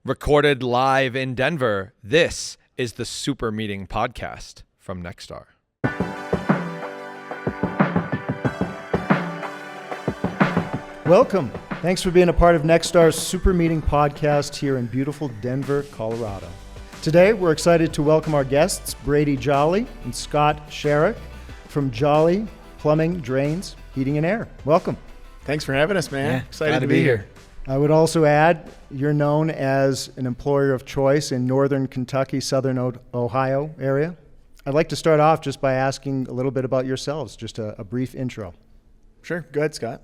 Recorded live in Denver, this is the Super Meeting Podcast from Nexstar. Welcome. Thanks for being a part of Nexstar's Super Meeting Podcast here in beautiful Denver, Colorado. Today, we're excited to welcome our guests, Brady Jolly and Scott Sharrock from Jolly Plumbing, Drains, Heating and Air. Welcome. Thanks for having us, man. Yeah, Excited to be here. I would also add, you're known as an employer of choice in northern Kentucky, southern Ohio area. I'd like to start off just by asking a little bit about yourselves, just a brief intro. Sure. Go ahead, Scott.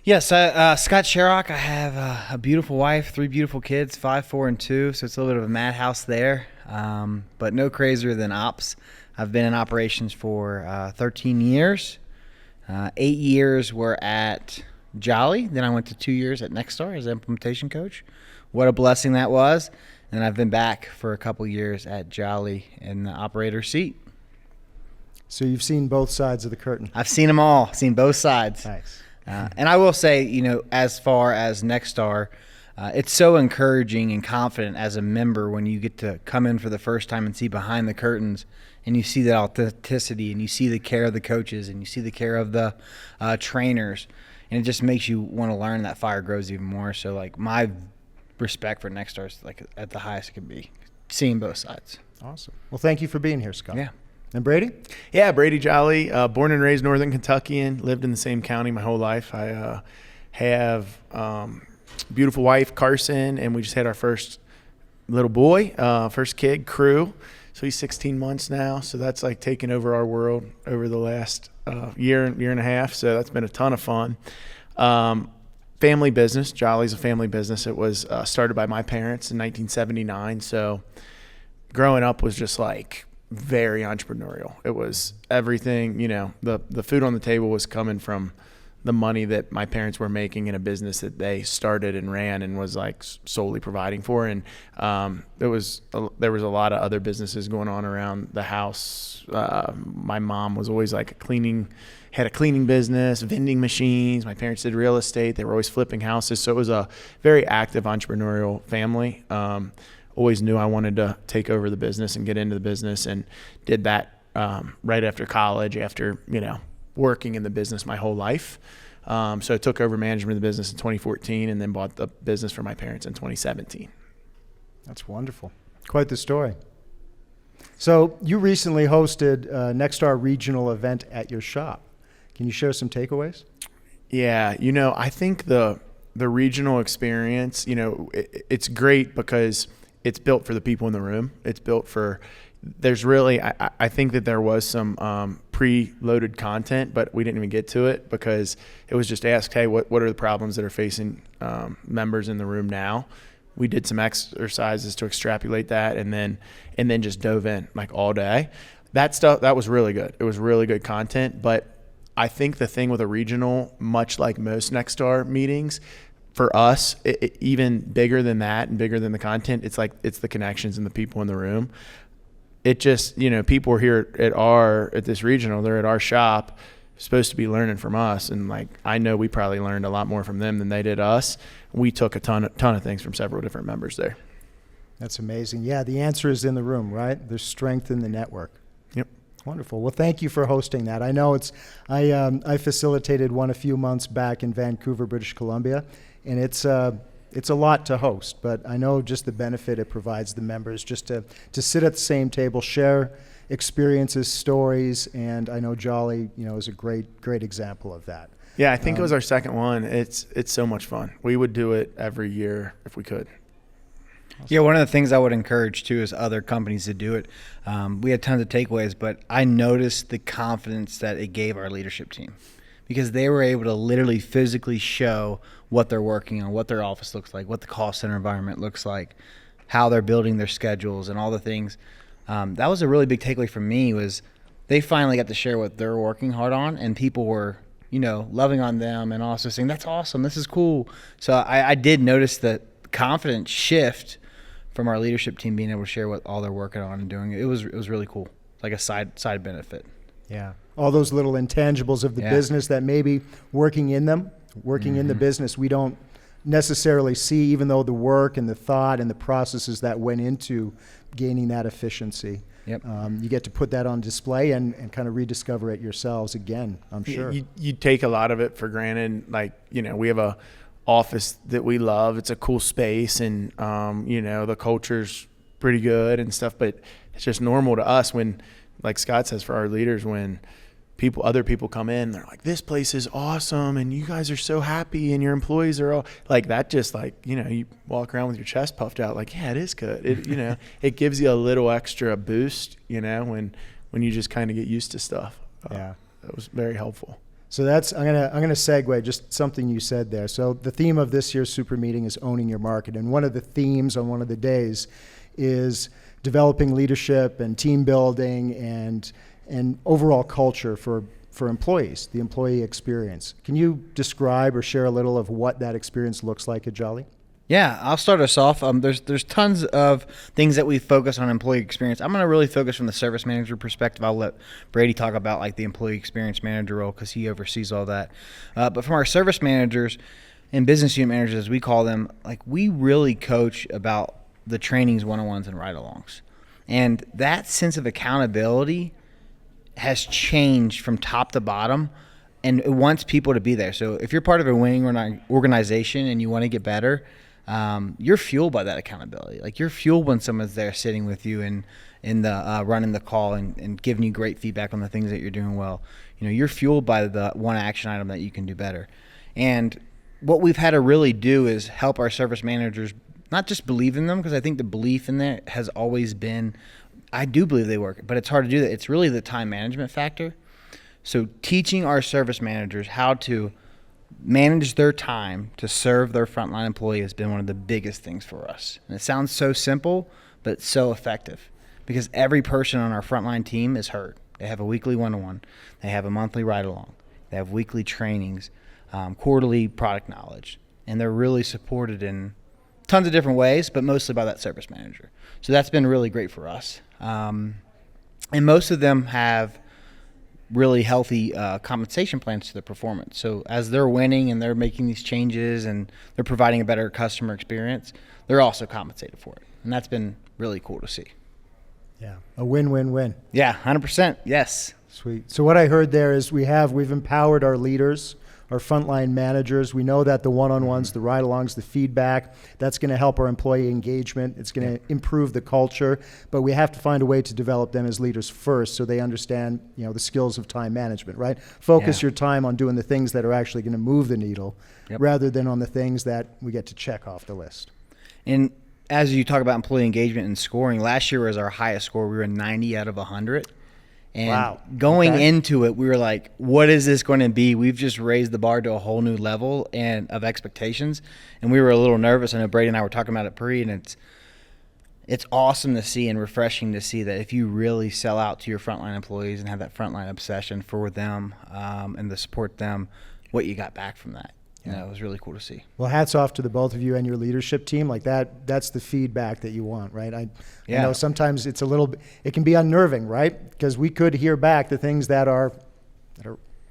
Yes, Scott Sharrock. I have a beautiful wife, 3 beautiful kids, 5, 4, and 2. So it's a little bit of a madhouse there, but no crazier than ops. I've been in operations for 13 years. 8 years were at Jolly. Then I went to 2 years at Nexstar as an implementation coach. What a blessing that was. And I've been back for a couple years at Jolly in the operator seat. So you've seen both sides of the curtain. I've seen them all, seen both sides. Nice. And I will say, as far as Nexstar, it's so encouraging and confident as a member when you get to come in for the first time and see behind the curtains and you see that authenticity and you see the care of the coaches and you see the care of the trainers. And it just makes you want to learn. That fire grows even more. So, my respect for Nexstar is, at the highest it can be, seeing both sides. Awesome. Well, thank you for being here, Scott. Yeah. And Brady? Yeah, Brady Jolly, born and raised Northern Kentuckian, lived in the same county my whole life. I have beautiful wife, Carson, and we just had our first little boy, first kid, Crew. So he's 16 months now. So that's taken over our world over the last year and a half. So that's been a ton of fun. Family business. Jolly's a family business. It was started by my parents in 1979. So growing up was just very entrepreneurial. It was everything, the food on the table was coming from the money that my parents were making in a business that they started and ran and was solely providing for. And there was a lot of other businesses going on around the house. My mom was always had a cleaning business, vending machines. My parents did real estate. They were always flipping houses. So it was a very active entrepreneurial family. Always knew I wanted to take over the business and get into the business, and did that right after college, after, working in the business my whole life. So I took over management of the business in 2014 and then bought the business for my parents in 2017. That's wonderful. Quite the story. So you recently hosted a Nexstar regional event at your shop. Can you share some takeaways? Yeah, I think the regional experience, it's great because it's built for the people in the room. It's built for, I think that there was some pre-loaded content, but we didn't even get to it because it was just asked, hey, what are the problems that are facing members in the room now? We did some exercises to extrapolate that and then just dove in all day. That stuff, that was really good. It was really good content, but I think the thing with a regional, much like most Nexstar meetings, for us, even bigger than that and bigger than the content, it's the connections and the people in the room. It just, people are here at this regional, they're at our shop, supposed to be learning from us. And I know we probably learned a lot more from them than they did us. We took a ton of things from several different members there. That's amazing. Yeah, the answer is in the room, right? There's strength in the network. Yep. Wonderful. Well, thank you for hosting that. I know I facilitated one a few months back in Vancouver, British Columbia, and it's a lot to host, but I know just the benefit it provides the members just to sit at the same table, share experiences, stories, and I know Jolly, is a great example of that. Yeah, I think it was our second one. It's so much fun. We would do it every year if we could. Yeah, one of the things I would encourage too is other companies to do it. We had tons of takeaways, but I noticed the confidence that it gave our leadership team because they were able to literally physically show what they're working on, what their office looks like, what the call center environment looks like, how they're building their schedules and all the things. That was a really big takeaway for me was they finally got to share what they're working hard on, and people were, loving on them and also saying, that's awesome, this is cool. So I did notice that confidence shift from our leadership team being able to share what all they're working on and doing. It was really cool, like a side benefit. Yeah, all those little intangibles of the business that maybe working in the business we don't necessarily see, even though the work and the thought and the processes that went into gaining that efficiency. Yep. You get to put that on display and kind of rediscover it yourselves again, I'm sure. You take a lot of it for granted. Like, we have a office that we love. It's a cool space, and, the culture's pretty good and stuff, but it's just normal to us when, like Scott says, for our leaders, when other people come in, they're like, this place is awesome and you guys are so happy and your employees are all like that. Just like, you walk around with your chest puffed out like, yeah, it is good. It gives you a little extra boost, when you just kind of get used to stuff. Yeah. That was very helpful. So I'm gonna segue just something you said there. So the theme of this year's super meeting is owning your market, and one of the themes on one of the days is developing leadership and team building and overall culture for employees, the employee experience. Can you describe or share a little of what that experience looks like at Jolly? Yeah, I'll start us off. There's tons of things that we focus on employee experience. I'm going to really focus from the service manager perspective. I'll let Brady talk about like the employee experience manager role because he oversees all that. But from our service managers and business unit managers, as we call them, like we really coach about the trainings, one-on-ones, and ride-alongs. And that sense of accountability has changed from top to bottom, and it wants people to be there. So if you're part of a winning organization and you want to get better, you're fueled by that accountability. Like you're fueled when someone's there sitting with you and running the call and giving you great feedback on the things that you're doing well. You're fueled by the one action item that you can do better. And what we've had to really do is help our service managers not just believe in them, because I think the belief in there has always been, I do believe they work, but it's hard to do that. It's really the time management factor. So teaching our service managers how to manage their time to serve their frontline employee has been one of the biggest things for us. And it sounds so simple, but it's so effective because every person on our frontline team is heard. They have a weekly one-on-one. They have a monthly ride-along. They have weekly trainings, quarterly product knowledge, and they're really supported in tons of different ways, but mostly by that service manager. So that's been really great for us. And most of them have really healthy compensation plans to their performance. So as they're winning and they're making these changes and they're providing a better customer experience, they're also compensated for it. And that's been really cool to see. Yeah, a win-win-win. Yeah, 100%. Yes. Sweet. So what I heard there is we've empowered our leaders, our frontline managers. We know that the one-on-ones, the ride-alongs, the feedback, that's going to help our employee engagement. It's going to improve the culture, but we have to find a way to develop them as leaders first so they understand, the skills of time management, right? Focus your time on doing the things that are actually going to move the needle rather than on the things that we get to check off the list. And as you talk about employee engagement and scoring, last year was our highest score. We were 90 out of 100. And going into it, we were like, what is this going to be? We've just raised the bar to a whole new level of expectations. And we were a little nervous. I know Brady and I were talking about it pre, and it's awesome to see and refreshing to see that if you really sell out to your frontline employees and have that frontline obsession for them and to support them, what you got back from that. It was really cool to see. Well, hats off to the both of you and your leadership team. Like that's the feedback that you want, right? I know sometimes it can be unnerving, right? Because we could hear back the things that are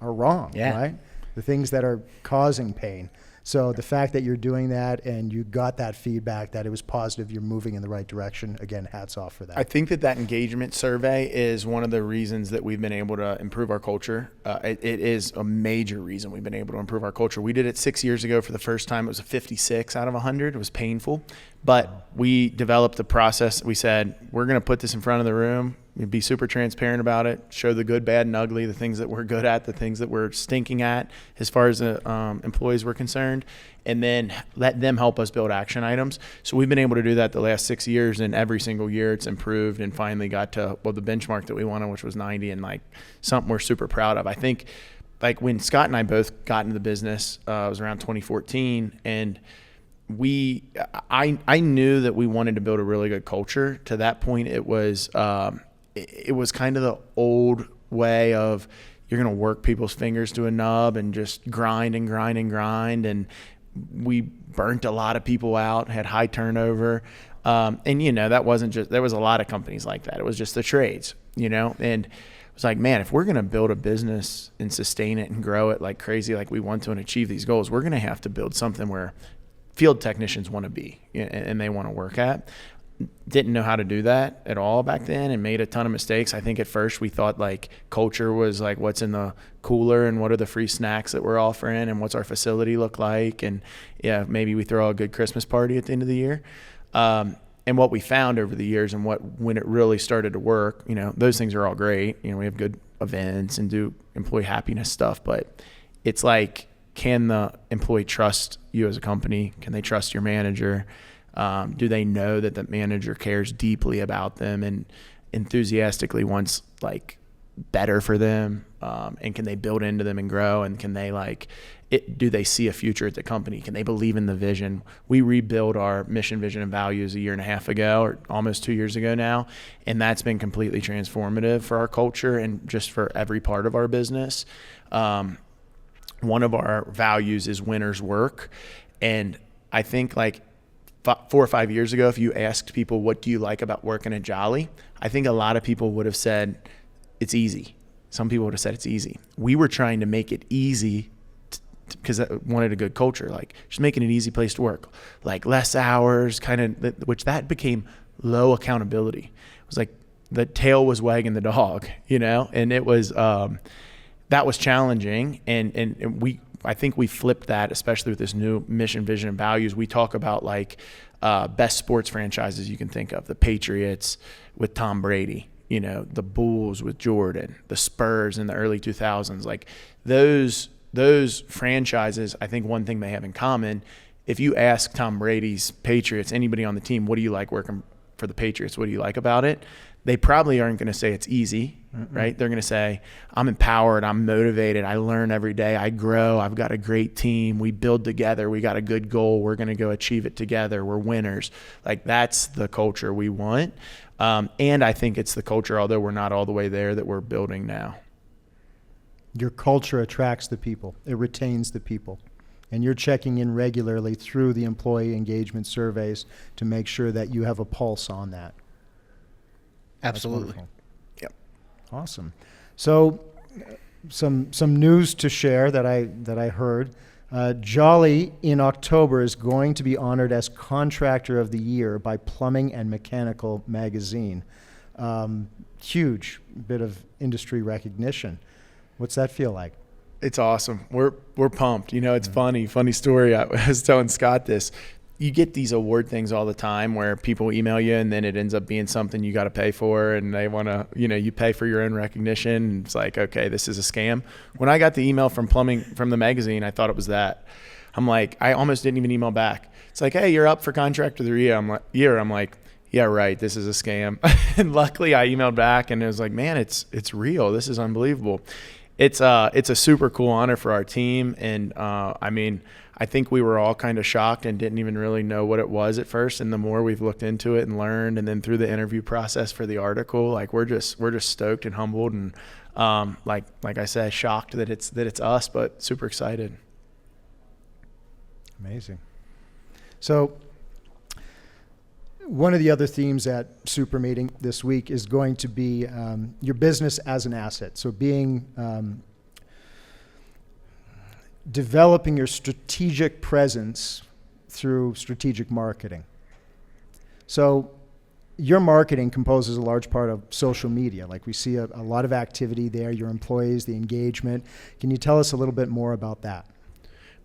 wrong, right? The things that are causing pain. So the fact that you're doing that and you got that feedback that it was positive, you're moving in the right direction, again, hats off for that. I think that engagement survey is one of the reasons that we've been able to improve our culture. It is a major reason we've been able to improve our culture. We did it 6 years ago for the first time. It was a 56 out of 100. It was painful, but we developed a process. We said, we're going to put this in front of the room. We'd be super transparent about it, show the good, bad, and ugly, the things that we're good at, the things that we're stinking at as far as the employees were concerned, and then let them help us build action items. So we've been able to do that the last 6 years, and every single year it's improved and finally got to, the benchmark that we wanted, which was 90, and like something we're super proud of. I think like when Scott and I both got into the business, it was around 2014, and I knew that we wanted to build a really good culture. To that point, it was kind of the old way of you're going to work people's fingers to a nub and just grind and grind and grind. And we burnt a lot of people out, had high turnover. And, that wasn't just – there was a lot of companies like that. It was just the trades, and it was like, man, if we're going to build a business and sustain it and grow it like crazy like we want to and achieve these goals, we're going to have to build something where field technicians want to be and they want to work at. Didn't know how to do that at all back then and made a ton of mistakes. I think at first we thought like culture was like what's in the cooler and what are the free snacks that we're offering and what's our facility look like, and maybe we throw a good Christmas party at the end of the year. And what we found over the years and when it really started to work, those things are all great. We have good events and do employee happiness stuff, but it's like, can the employee trust you as a company? Can they trust your manager? Do they know that the manager cares deeply about them and enthusiastically wants like better for them? And can they build into them and grow? And can they do they see a future at the company? Can they believe in the vision? We rebuilt our mission, vision, and values a year and a half ago, or almost 2 years ago now. And that's been completely transformative for our culture and just for every part of our business. One of our values is winners work. And I think 4 or 5 years ago, if you asked people, what do you like about working at Jolly? I think a lot of people would have said, it's easy. Some people would have said it's easy. We were trying to make it easy because I wanted a good culture, just making it an easy place to work, less hours, which that became low accountability. It was like the tail was wagging the dog, and it was, that was challenging. And I think we flipped that, especially with this new mission, vision, and values. We talk about best sports franchises you can think of, the Patriots with Tom Brady, the Bulls with Jordan, the Spurs in the early 2000s, those franchises. I think one thing they have in common, if you ask Tom Brady's Patriots, anybody on the team, what do you like working for the Patriots? What do you like about it? They probably aren't going to say it's easy, right? They're going to say, I'm empowered, I'm motivated, I learn every day, I grow, I've got a great team, we build together, we got a good goal, we're going to go achieve it together, we're winners. That's the culture we want. And I think it's the culture, although we're not all the way there, that we're building now. Your culture attracts the people. It retains the people. And you're checking in regularly through the employee engagement surveys to make sure that you have a pulse on that. Absolutely. Yep. Awesome. So some news to share that I heard. Jolly in October is going to be honored as Contractor of the Year by Plumbing and Mechanical Magazine. Huge bit of industry recognition. What's that feel like? It's awesome. We're pumped. It's funny story. I was telling Scott this. You get these award things all the time where people email you and then it ends up being something you got to pay for, and they want to, you pay for your own recognition. And it's like, okay, this is a scam. When I got the email from the magazine, I thought it was that. I'm like, I almost didn't even email back. It's like, hey, you're up for Contractor of the Year. I'm like, yeah, right. This is a scam. And luckily I emailed back and it was like, man, it's real. This is unbelievable. It's a super cool honor for our team. And, I think we were all kind of shocked and didn't even really know what it was at first. And the more we've looked into it and learned, and then through the interview process for the article, we're just stoked and humbled and, like I said, shocked that it's us, but super excited. Amazing. So one of the other themes at Super Meeting this week is going to be your business as an asset. So developing your strategic presence through strategic marketing. So your marketing composes a large part of social media. We see a lot of activity there, your employees, the engagement. Can you tell us a little bit more about that?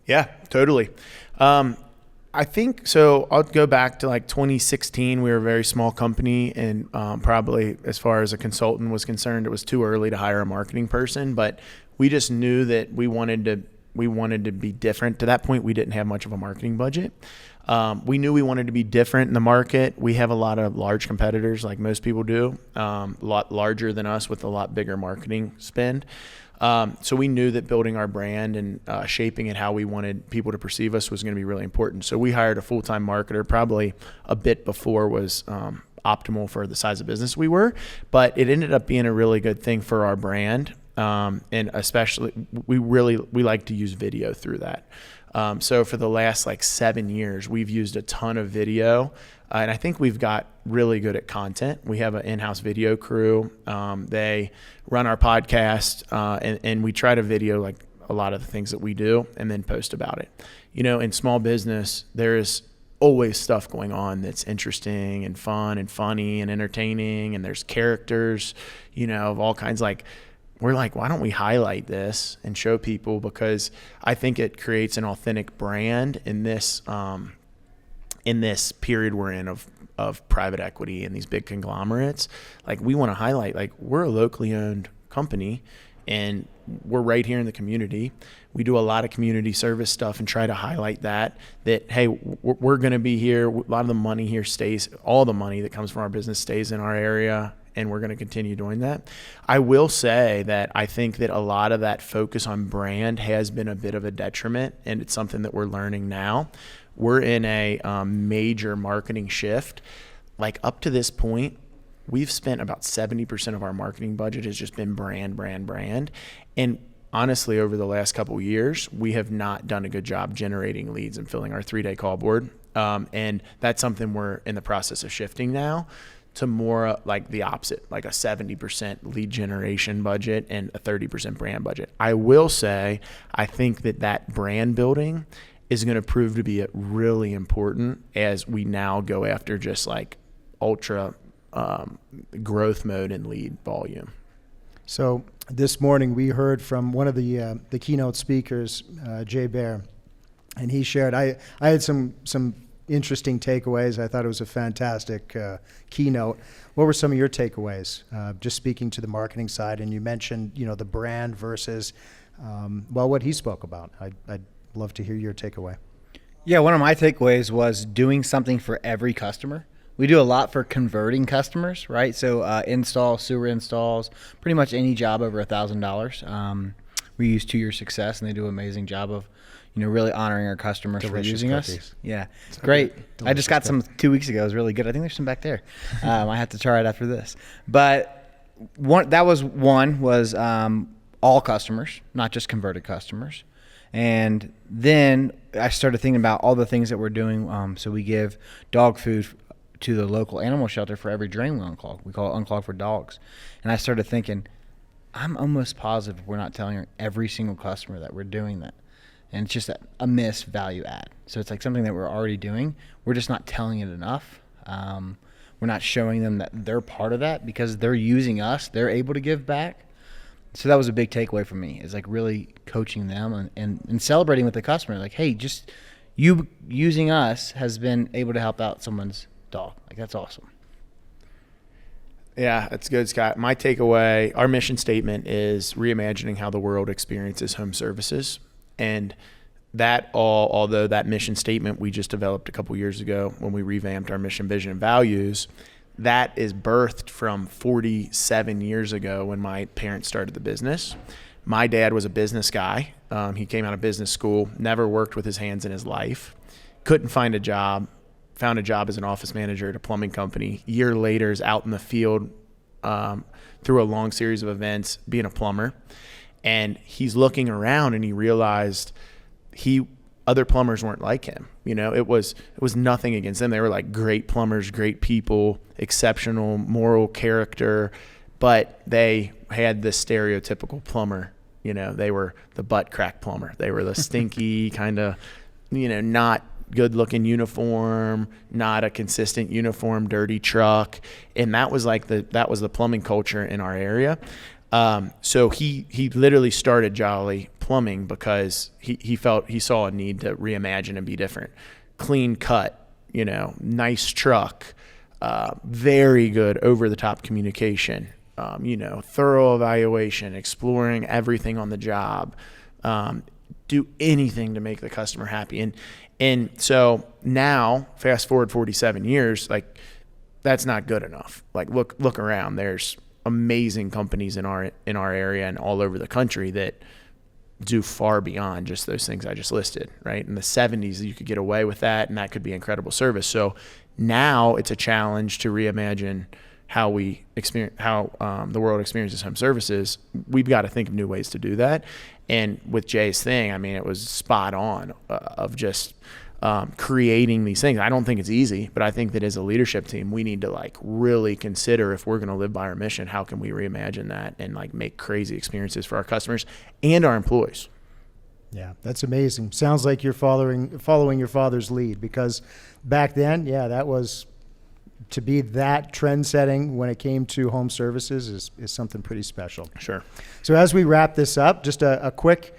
Yeah, totally. I think so. I'll go back to 2016. We were a very small company, and probably as far as a consultant was concerned, it was too early to hire a marketing person. But we just knew that we wanted to be different. To that point, we didn't have much of a marketing budget. We knew we wanted to be different in the market. We have a lot of large competitors, like most people do, a lot larger than us with a lot bigger marketing spend. So we knew that building our brand and shaping it how we wanted people to perceive us was going to be really important. So we hired a full-time marketer probably a bit before was optimal for the size of business we were, but it ended up being a really good thing for our brand. And especially we like to use video through that. So for the last 7 years, we've used a ton of video, and I think we've got really good at content. We have an in-house video crew. They run our podcast, and we try to video a lot of the things that we do and then post about it. In small business, there is always stuff going on that's interesting and fun and funny and entertaining, and there's characters, of all kinds. We're like, why don't we highlight this and show people? Because I think it creates an authentic brand in this period we're in of private equity and these big conglomerates. We want to highlight, we're a locally owned company and we're right here in the community. We do a lot of community service stuff and try to highlight that, hey, we're going to be here. A lot of the money here stays, all the money that comes from our business stays in our area, and we're going to continue doing that. I will say that I think that a lot of that focus on brand has been a bit of a detriment, and it's something that we're learning now. We're in a major marketing shift. Up to this point, we've spent about 70% of our marketing budget has just been brand. And honestly, over the last couple of years, we have not done a good job generating leads and filling our 3-day call board. And that's something we're in the process of shifting now to more like the opposite, like a 70% lead generation budget and a 30% brand budget. I will say, I think that brand building is going to prove to be really important as we now go after just ultra growth mode and lead volume. So this morning we heard from one of the keynote speakers, Jay Baer, and he shared. I had some interesting takeaways. I thought it was a fantastic keynote. What were some of your takeaways? Just speaking to the marketing side, and you mentioned the brand versus what he spoke about. I'd love to hear your takeaway. Yeah, one of my takeaways was doing something for every customer. We do a lot for converting customers, right? So sewer installs, pretty much any job over $1,000. We use 2 Year Success, and they do an amazing job of, really honoring our customers for using us. Yeah, it's great. I just got some 2 weeks ago. It was really good. I think there's some back there. I have to try it after this. But that was all customers, not just converted customers. And then I started thinking about all the things that we're doing. So we give dog food to the local animal shelter for every drain we unclog. We call it Unclog for Dogs. And I started thinking, I'm almost positive we're not telling every single customer that we're doing that. And it's just a missed value add. So it's something that we're already doing. We're just not telling it enough. We're not showing them that they're part of that because they're using us. They're able to give back. So that was a big takeaway for me, is really coaching them and celebrating with the customer. Hey, just you using us has been able to help out someone's dog. That's awesome. Yeah, that's good, Scott. My takeaway, our mission statement is reimagining how the world experiences home services. And although that mission statement we just developed a couple years ago when we revamped our mission, vision, and values, that is birthed from 47 years ago when my parents started the business. My dad was a business guy. He came out of business school, never worked with his hands in his life, couldn't find a job, found a job as an office manager at a plumbing company. A year later is out in the field through a long series of events being a plumber. And he's looking around and he realized other plumbers weren't like him. It was nothing against them. They were great plumbers, great people, exceptional moral character, but they had the stereotypical plumber. They were the butt crack plumber. They were the stinky kind of, not good looking uniform, not a consistent uniform, dirty truck. And that was the plumbing culture in our area. So he literally started Jolly Plumbing because he saw a need to reimagine and be different. Clean cut, nice truck, very good over the top communication, thorough evaluation, exploring everything on the job, do anything to make the customer happy. And so now, fast forward 47 years, that's not good enough. Look around. There's amazing companies in our area and all over the country that do far beyond just those things I just listed, right? In the 70s, you could get away with that, and that could be incredible service. So now it's a challenge to reimagine how the world experiences home services. We've got to think of new ways to do that. And with Jay's thing, it was spot on of just creating these things. I don't think it's easy, but I think that as a leadership team, we need to really consider, if we're going to live by our mission, how can we reimagine that and make crazy experiences for our customers and our employees. Yeah, that's amazing. Sounds like you're following your father's lead, because back then, yeah, that was to be that trend setting when it came to home services is something pretty special. Sure. So as we wrap this up, just a quick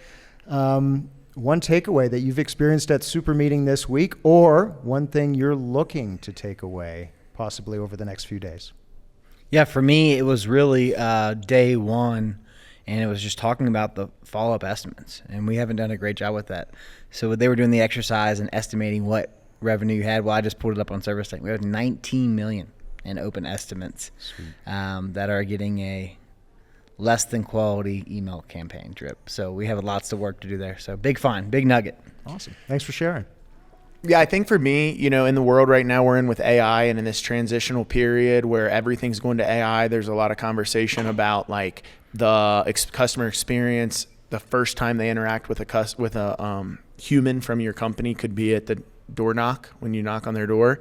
one takeaway that you've experienced at Super Meeting this week, or one thing you're looking to take away possibly over the next few days. Yeah, for me, it was really day one, and it was just talking about the follow-up estimates, and we haven't done a great job with that. So they were doing the exercise and estimating what revenue you had. Well, I just pulled it up on ServiceTech. We have 19 million in open estimates that are getting a less than quality email campaign drip. So we have lots of work to do there. So big find, big nugget. Awesome. Thanks for sharing. Yeah, I think for me, in the world right now we're in with AI, and in this transitional period where everything's going to AI, there's a lot of conversation about like the customer experience. The first time they interact with a human from your company could be at the door knock, when you knock on their door.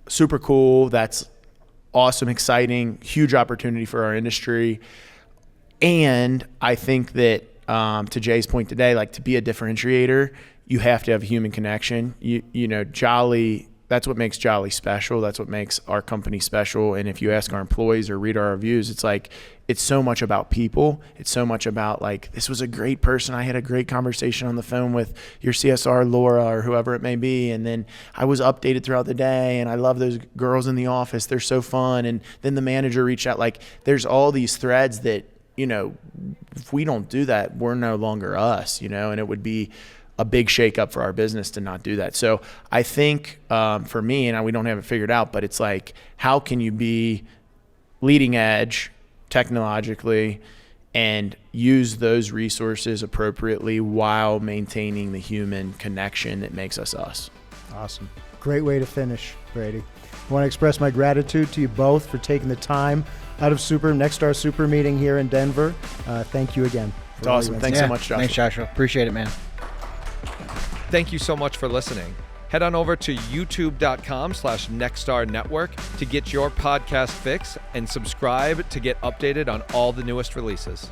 Super cool. That's awesome, exciting, huge opportunity for our industry. And I think that to Jay's point today, like to be a differentiator, you have to have a human connection. Jolly, that's what makes Jolly special. That's what makes our company special. And if you ask our employees or read our reviews, it's like, it's so much about people. It's so much about like, this was a great person. I had a great conversation on the phone with your CSR, Laura, or whoever it may be. And then I was updated throughout the day, and I love those girls in the office. They're so fun. And then the manager reached out. Like, there's all these threads that, if we don't do that, we're no longer us, and it would be a big shakeup for our business to not do that. So I think for me, and we don't have it figured out, but it's like, how can you be leading edge technologically and use those resources appropriately while maintaining the human connection that makes us us? Awesome. Great way to finish, Brady. I want to express my gratitude to you both for taking the time out of Nexstar Super Meeting here in Denver. Thank you again. It's awesome. Thanks so much, Joshua. Thanks, Joshua. Appreciate it, man. Thank you so much for listening. Head on over to youtube.com/Nexstar Network to get your podcast fix, and subscribe to get updated on all the newest releases.